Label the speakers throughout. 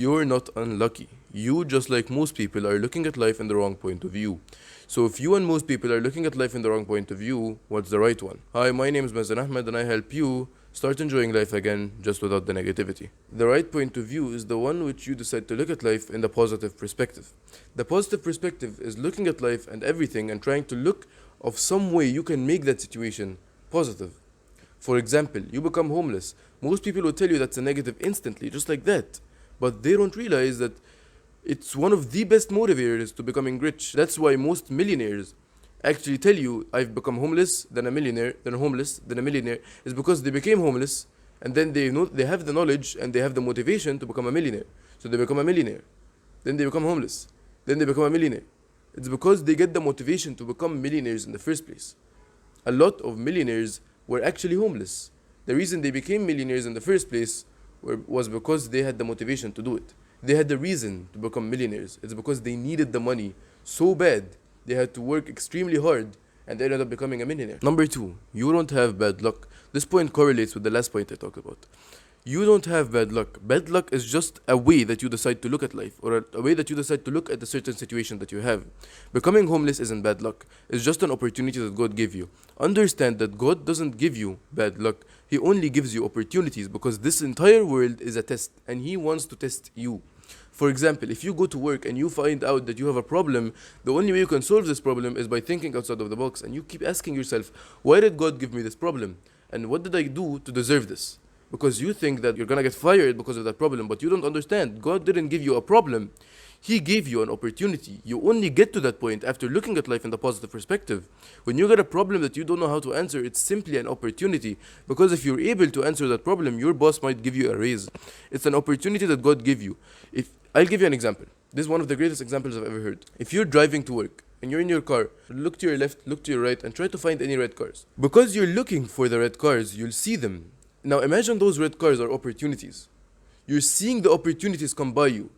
Speaker 1: You're not unlucky. You, just like most people, are looking at life in the wrong point of view. So if you and most people are looking at life in the wrong point of view, what's the right one? Hi, my name is Mazen Ahmed and I help you start enjoying life again just without the negativity. The right point of view is the one which you decide to look at life in the positive perspective. The positive perspective is looking at life and everything and trying to look of some way you can make that situation positive. For example, you become homeless. Most people will tell you that's a negative instantly, just like that. But they don't realize that it's one of the best motivators to becoming rich. That's why most millionaires actually tell you, I've become homeless, then a millionaire, then homeless, then a millionaire, is because they became homeless and then they have the knowledge and they have the motivation to become a millionaire. So they become a millionaire. Then they become homeless. Then they become a millionaire. It's because they get the motivation to become millionaires in the first place. A lot of millionaires were actually homeless. The reason they became millionaires in the first place was because they had the motivation to do it. They had the reason to become millionaires. It's because they needed the money so bad, they had to work extremely hard and they ended up becoming a millionaire. Number 2, you don't have bad luck. This point correlates with the last point I talked about. You don't have bad luck. Bad luck is just a way that you decide to look at life, or a way that you decide to look at a certain situation that you have. Becoming homeless isn't bad luck. It's just an opportunity that God gave you. Understand that God doesn't give you bad luck. He only gives you opportunities because this entire world is a test and He wants to test you. For example, if you go to work and you find out that you have a problem, the only way you can solve this problem is by thinking outside of the box, and you keep asking yourself, why did God give me this problem? And what did I do to deserve this? Because you think that you're gonna get fired because of that problem, but you don't understand. God didn't give you a problem. He gave you an opportunity. You only get to that point after looking at life in the positive perspective. When you get a problem that you don't know how to answer, it's simply an opportunity. Because if you're able to answer that problem, your boss might give you a raise. It's an opportunity that God gave you. I'll give you an example. This is one of the greatest examples I've ever heard. If you're driving to work and you're in your car, look to your left, look to your right, and try to find any red cars. Because you're looking for the red cars, you'll see them. Now imagine those red cars are opportunities. You're seeing the opportunities come by you.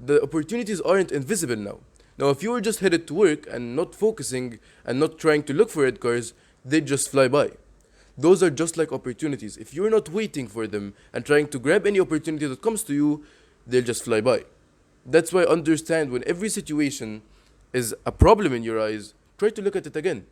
Speaker 1: The opportunities aren't invisible now. Now if you were just headed to work and not focusing and not trying to look for red cars, they'd just fly by. Those are just like opportunities. If you're not waiting for them and trying to grab any opportunity that comes to you, they'll just fly by. That's why understand when every situation is a problem in your eyes, try to look at it again.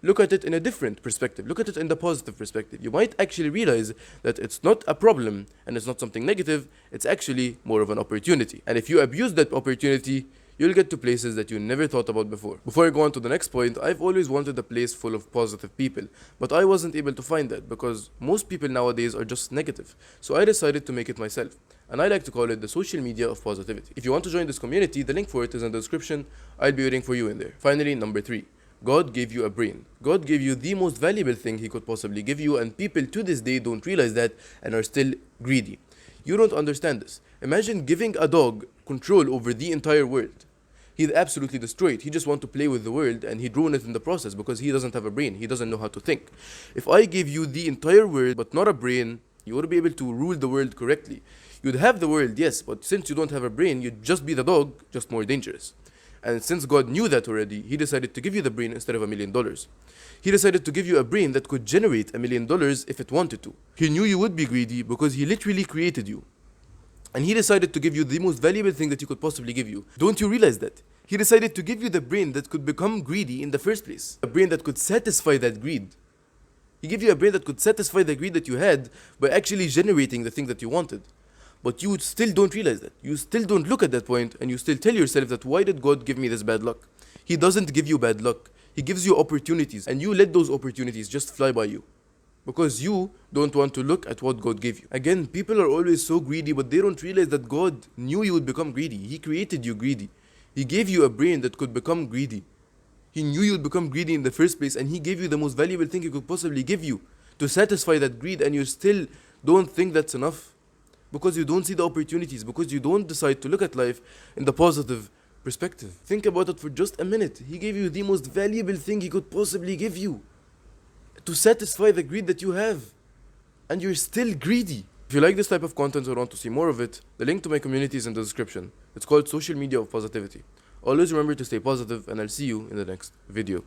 Speaker 1: Look at it in a different perspective. Look at it in the positive perspective. You might actually realize that it's not a problem and it's not something negative, it's actually more of an opportunity. And if you abuse that opportunity, you'll get to places that you never thought about before. Before I go on to the next point, I've always wanted a place full of positive people, but I wasn't able to find that because most people nowadays are just negative. So I decided to make it myself. And I like to call it the social media of positivity. If you want to join this community, the link for it is in the description. I'll be waiting for you in there. Finally, number 3. God gave you a brain. God gave you the most valuable thing He could possibly give you, and people to this day don't realize that and are still greedy. You don't understand this. Imagine giving a dog control over the entire world. He'd absolutely destroy it. He just want to play with the world and he'd ruin it in the process because he doesn't have a brain. He doesn't know how to think. If I gave you the entire world but not a brain, you wouldn't be able to rule the world correctly. You'd have the world, yes, but since you don't have a brain, you'd just be the dog, just more dangerous. And since God knew that already, He decided to give you the brain instead of $1 million. He decided to give you a brain that could generate $1 million if it wanted to. He knew you would be greedy because He literally created you. And He decided to give you the most valuable thing that He could possibly give you. Don't you realize that? He decided to give you the brain that could become greedy in the first place. A brain that could satisfy that greed. He gave you a brain that could satisfy the greed that you had by actually generating the thing that you wanted. But you still don't realize that. You still don't look at that point and you still tell yourself that why did God give me this bad luck? He doesn't give you bad luck. He gives you opportunities and you let those opportunities just fly by you. Because you don't want to look at what God gave you. Again, people are always so greedy, but they don't realize that God knew you would become greedy. He created you greedy. He gave you a brain that could become greedy. He knew you would become greedy in the first place and He gave you the most valuable thing He could possibly give you to satisfy that greed, and you still don't think that's enough. Because you don't see the opportunities, because you don't decide to look at life in the positive perspective. Think about it for just a minute. He gave you the most valuable thing He could possibly give you to satisfy the greed that you have, and you're still greedy. If you like this type of content or want to see more of it, the link to my community is in the description. It's called Social Media of Positivity. Always remember to stay positive, and I'll see you in the next video.